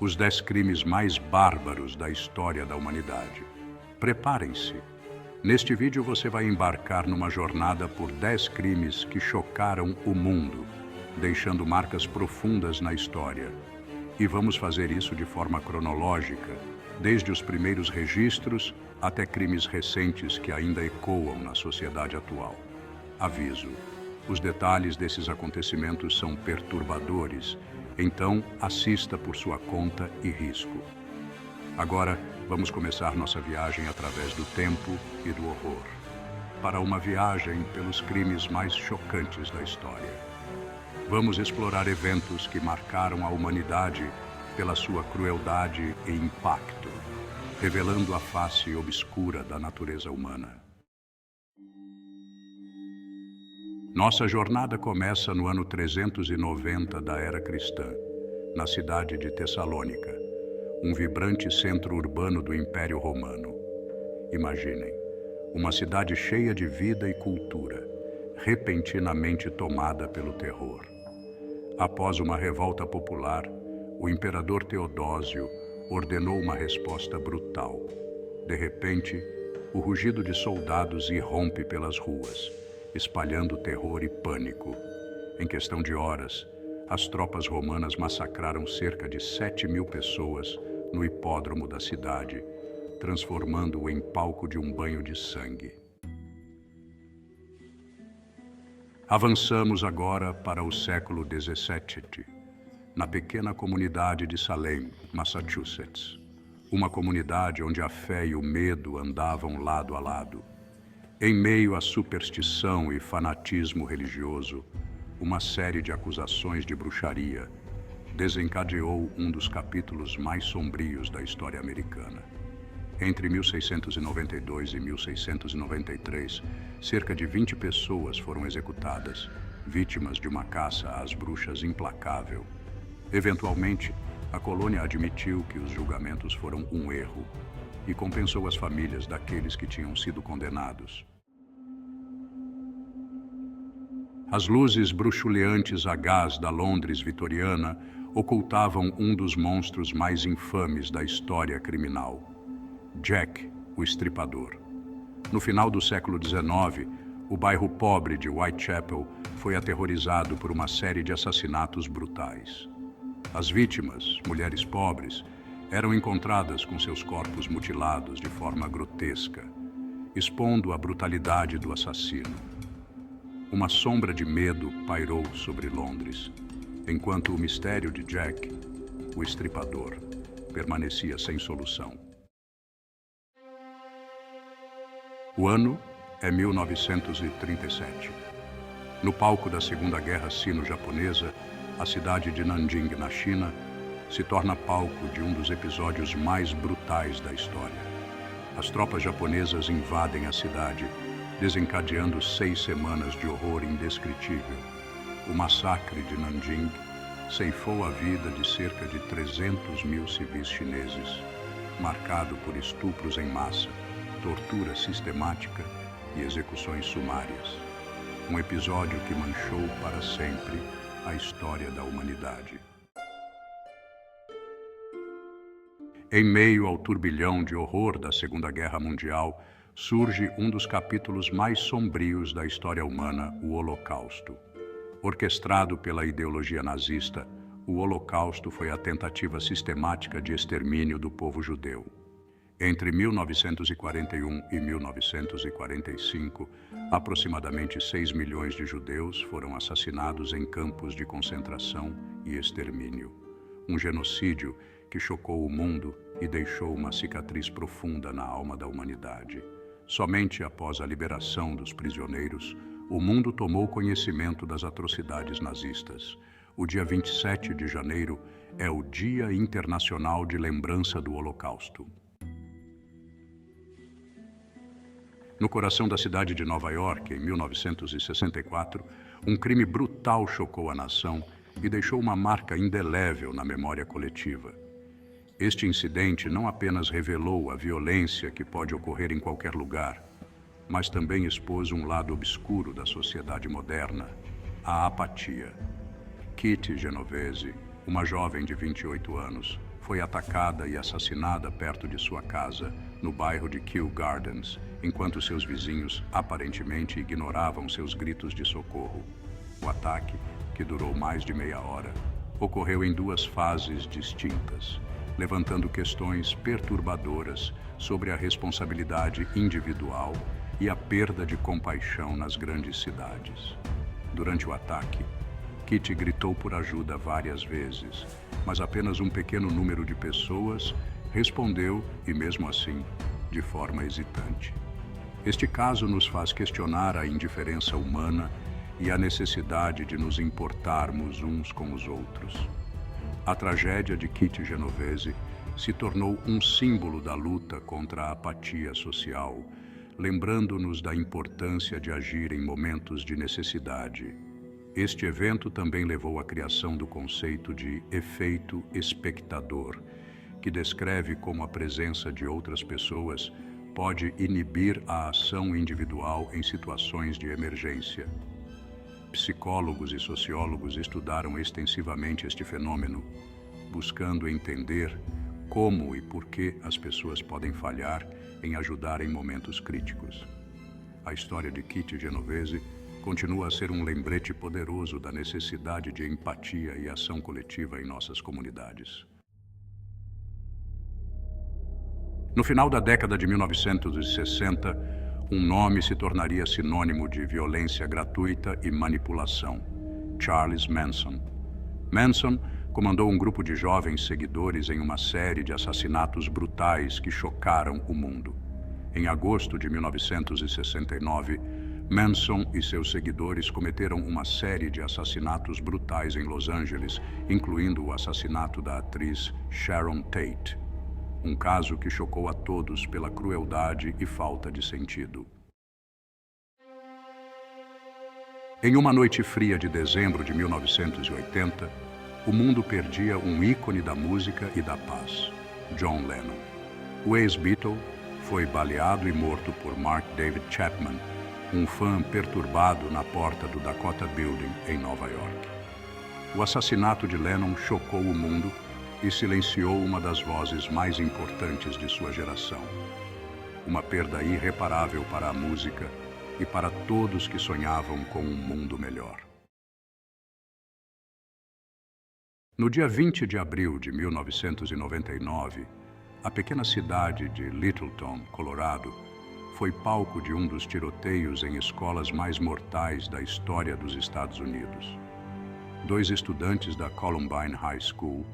os 10 crimes mais bárbaros da história da humanidade. Preparem-se. Neste vídeo você vai embarcar numa jornada por 10 crimes que chocaram o mundo, deixando marcas profundas na história. E vamos fazer isso de forma cronológica, desde os primeiros registros até crimes recentes que ainda ecoam na sociedade atual. Aviso: os detalhes desses acontecimentos são perturbadores, então assista por sua conta e risco. Agora, vamos começar nossa viagem através do tempo e do horror, para uma viagem pelos crimes mais chocantes da história. Vamos explorar eventos que marcaram a humanidade pela sua crueldade e impacto, revelando a face obscura da natureza humana. Nossa jornada começa no ano 390 da Era Cristã, na cidade de Tessalônica, um vibrante centro urbano do Império Romano. Imaginem, uma cidade cheia de vida e cultura, repentinamente tomada pelo terror. Após uma revolta popular, o imperador Teodósio ordenou uma resposta brutal. De repente, o rugido de soldados irrompe pelas ruas, espalhando terror e pânico. Em questão de horas, as tropas romanas massacraram cerca de 7.000 pessoas no hipódromo da cidade, transformando-o em palco de um banho de sangue. Avançamos agora para o século XVII, na pequena comunidade de Salem, Massachusetts, uma comunidade onde a fé e o medo andavam lado a lado. Em meio à superstição e fanatismo religioso, uma série de acusações de bruxaria desencadeou um dos capítulos mais sombrios da história americana. Entre 1692 e 1693, cerca de 20 pessoas foram executadas, vítimas de uma caça às bruxas implacável. Eventualmente, a colônia admitiu que os julgamentos foram um erro e compensou as famílias daqueles que tinham sido condenados. As luzes bruxuleantes a gás da Londres vitoriana ocultavam um dos monstros mais infames da história criminal: Jack, o Estripador. No final do século XIX, o bairro pobre de Whitechapel foi aterrorizado por uma série de assassinatos brutais. As vítimas, mulheres pobres, eram encontradas com seus corpos mutilados de forma grotesca, expondo a brutalidade do assassino. Uma sombra de medo pairou sobre Londres, enquanto o mistério de Jack, o Estripador, permanecia sem solução. O ano é 1937. No palco da Segunda Guerra Sino-Japonesa, a cidade de Nanjing, na China, se torna palco de um dos episódios mais brutais da história. As tropas japonesas invadem a cidade, desencadeando 6 semanas de horror indescritível. O massacre de Nanjing ceifou a vida de cerca de 300.000 civis chineses, marcado por estupros em massa, tortura sistemática e execuções sumárias. Um episódio que manchou para sempre a história da humanidade. Em meio ao turbilhão de horror da Segunda Guerra Mundial, surge um dos capítulos mais sombrios da história humana, o Holocausto. Orquestrado pela ideologia nazista, o Holocausto foi a tentativa sistemática de extermínio do povo judeu. Entre 1941 e 1945, aproximadamente 6 milhões de judeus foram assassinados em campos de concentração e extermínio. Um genocídio que chocou o mundo e deixou uma cicatriz profunda na alma da humanidade. Somente após a liberação dos prisioneiros, o mundo tomou conhecimento das atrocidades nazistas. O dia 27 de janeiro é o Dia Internacional de Lembrança do Holocausto. No coração da cidade de Nova York, em 1964, um crime brutal chocou a nação e deixou uma marca indelével na memória coletiva. Este incidente não apenas revelou a violência que pode ocorrer em qualquer lugar, mas também expôs um lado obscuro da sociedade moderna, a apatia. Kitty Genovese, uma jovem de 28 anos, foi foi atacada e assassinada perto de sua casa, no bairro de Kew Gardens, enquanto seus vizinhos aparentemente ignoravam seus gritos de socorro. O ataque, que durou mais de meia hora, ocorreu em duas fases distintas, levantando questões perturbadoras sobre a responsabilidade individual e a perda de compaixão nas grandes cidades. Durante o ataque, Kitty gritou por ajuda várias vezes, mas apenas um pequeno número de pessoas respondeu, e mesmo assim, de forma hesitante. Este caso nos faz questionar a indiferença humana e a necessidade de nos importarmos uns com os outros. A tragédia de Kitty Genovese se tornou um símbolo da luta contra a apatia social, lembrando-nos da importância de agir em momentos de necessidade. Este evento também levou à criação do conceito de efeito espectador, que descreve como a presença de outras pessoas pode inibir a ação individual em situações de emergência. Psicólogos e sociólogos estudaram extensivamente este fenômeno, buscando entender como e por que as pessoas podem falhar em ajudar em momentos críticos. A história de Kitty Genovese continua a ser um lembrete poderoso da necessidade de empatia e ação coletiva em nossas comunidades. No final da década de 1960, um nome se tornaria sinônimo de violência gratuita e manipulação: Charles Manson. Manson comandou um grupo de jovens seguidores em uma série de assassinatos brutais que chocaram o mundo. Em agosto de 1969, Manson e seus seguidores cometeram uma série de assassinatos brutais em Los Angeles, incluindo o assassinato da atriz Sharon Tate. Um caso que chocou a todos pela crueldade e falta de sentido. Em uma noite fria de dezembro de 1980, o mundo perdia um ícone da música e da paz, John Lennon. O ex-Beatle foi baleado e morto por Mark David Chapman, um fã perturbado na porta do Dakota Building, em Nova York. O assassinato de Lennon chocou o mundo e silenciou uma das vozes mais importantes de sua geração. Uma perda irreparável para a música e para todos que sonhavam com um mundo melhor. No dia 20 de abril de 1999, a pequena cidade de Littleton, Colorado, foi palco de um dos tiroteios em escolas mais mortais da história dos Estados Unidos. 2 estudantes da Columbine High School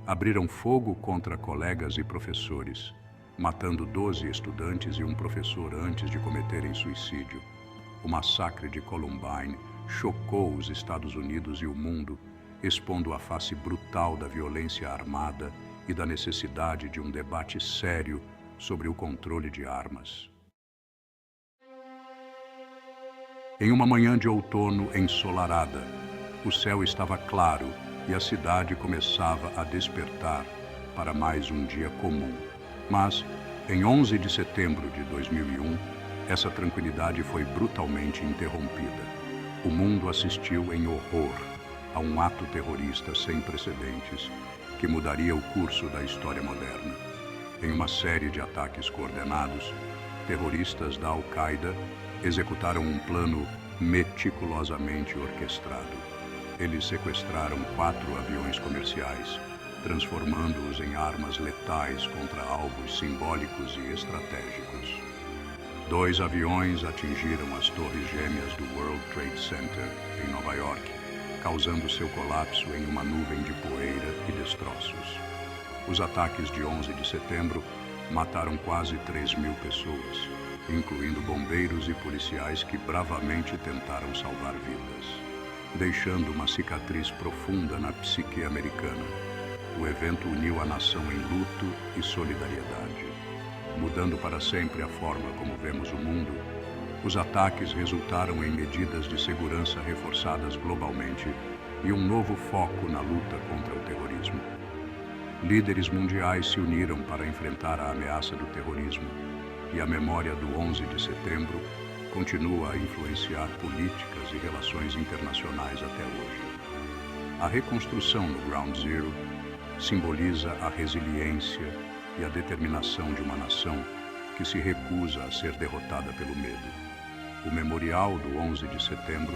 abriram fogo contra colegas e professores, matando 12 estudantes e um professor antes de cometerem suicídio. O massacre de Columbine chocou os Estados Unidos e o mundo, expondo a face brutal da violência armada e da necessidade de um debate sério sobre o controle de armas. Em uma manhã de outono ensolarada, o céu estava claro e a cidade começava a despertar para mais um dia comum. Mas, em 11 de setembro de 2001, essa tranquilidade foi brutalmente interrompida. O mundo assistiu em horror a um ato terrorista sem precedentes que mudaria o curso da história moderna. Em uma série de ataques coordenados, terroristas da Al-Qaeda executaram um plano meticulosamente orquestrado. Eles sequestraram 4 aviões comerciais, transformando-os em armas letais contra alvos simbólicos e estratégicos. 2 aviões atingiram as torres gêmeas do World Trade Center, em Nova York, causando seu colapso em uma nuvem de poeira e destroços. Os ataques de 11 de setembro mataram quase 3.000 pessoas, incluindo bombeiros e policiais que bravamente tentaram salvar vidas, deixando uma cicatriz profunda na psique americana. O evento uniu a nação em luto e solidariedade. Mudando para sempre a forma como vemos o mundo, os ataques resultaram em medidas de segurança reforçadas globalmente e um novo foco na luta contra o terrorismo. Líderes mundiais se uniram para enfrentar a ameaça do terrorismo, e a memória do 11 de setembro continua a influenciar políticas e relações internacionais até hoje. A reconstrução no Ground Zero simboliza a resiliência e a determinação de uma nação que se recusa a ser derrotada pelo medo. O memorial do 11 de setembro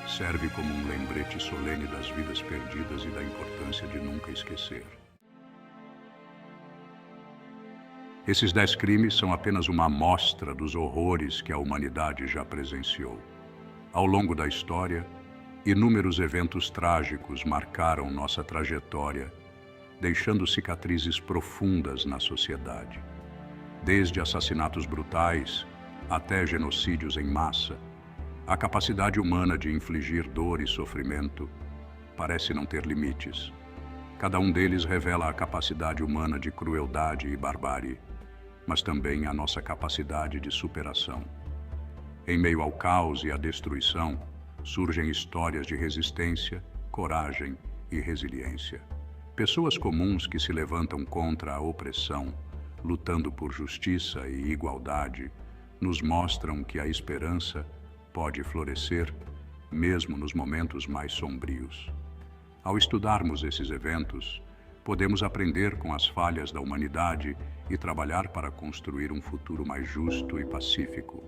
serve como um lembrete solene das vidas perdidas e da importância de nunca esquecer. Esses 10 crimes são apenas uma amostra dos horrores que a humanidade já presenciou. Ao longo da história, inúmeros eventos trágicos marcaram nossa trajetória, deixando cicatrizes profundas na sociedade. Desde assassinatos brutais até genocídios em massa, a capacidade humana de infligir dor e sofrimento parece não ter limites. Cada um deles revela a capacidade humana de crueldade e barbárie, mas também a nossa capacidade de superação. Em meio ao caos e à destruição, surgem histórias de resistência, coragem e resiliência. Pessoas comuns que se levantam contra a opressão, lutando por justiça e igualdade, nos mostram que a esperança pode florescer mesmo nos momentos mais sombrios. Ao estudarmos esses eventos, podemos aprender com as falhas da humanidade e trabalhar para construir um futuro mais justo e pacífico.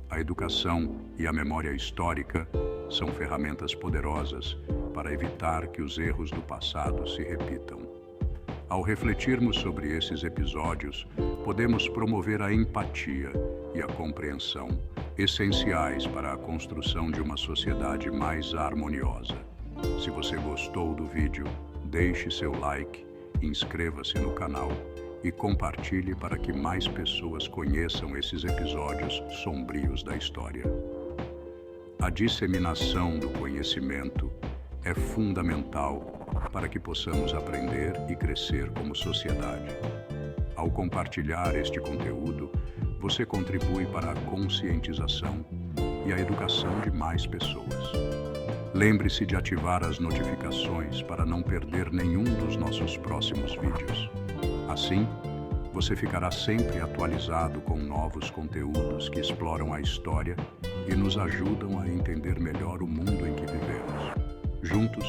A educação e a memória histórica são ferramentas poderosas para evitar que os erros do passado se repitam. Ao refletirmos sobre esses episódios, podemos promover a empatia e a compreensão, essenciais para a construção de uma sociedade mais harmoniosa. Se você gostou do vídeo, deixe seu like, inscreva-se no canal e compartilhe para que mais pessoas conheçam esses episódios sombrios da história. A disseminação do conhecimento é fundamental para que possamos aprender e crescer como sociedade. Ao compartilhar este conteúdo, você contribui para a conscientização e a educação de mais pessoas. Lembre-se de ativar as notificações para não perder nenhum dos nossos próximos vídeos. Assim, você ficará sempre atualizado com novos conteúdos que exploram a história e nos ajudam a entender melhor o mundo em que vivemos. Juntos,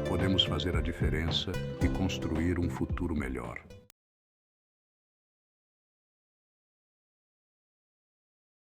podemos fazer a diferença e construir um futuro melhor.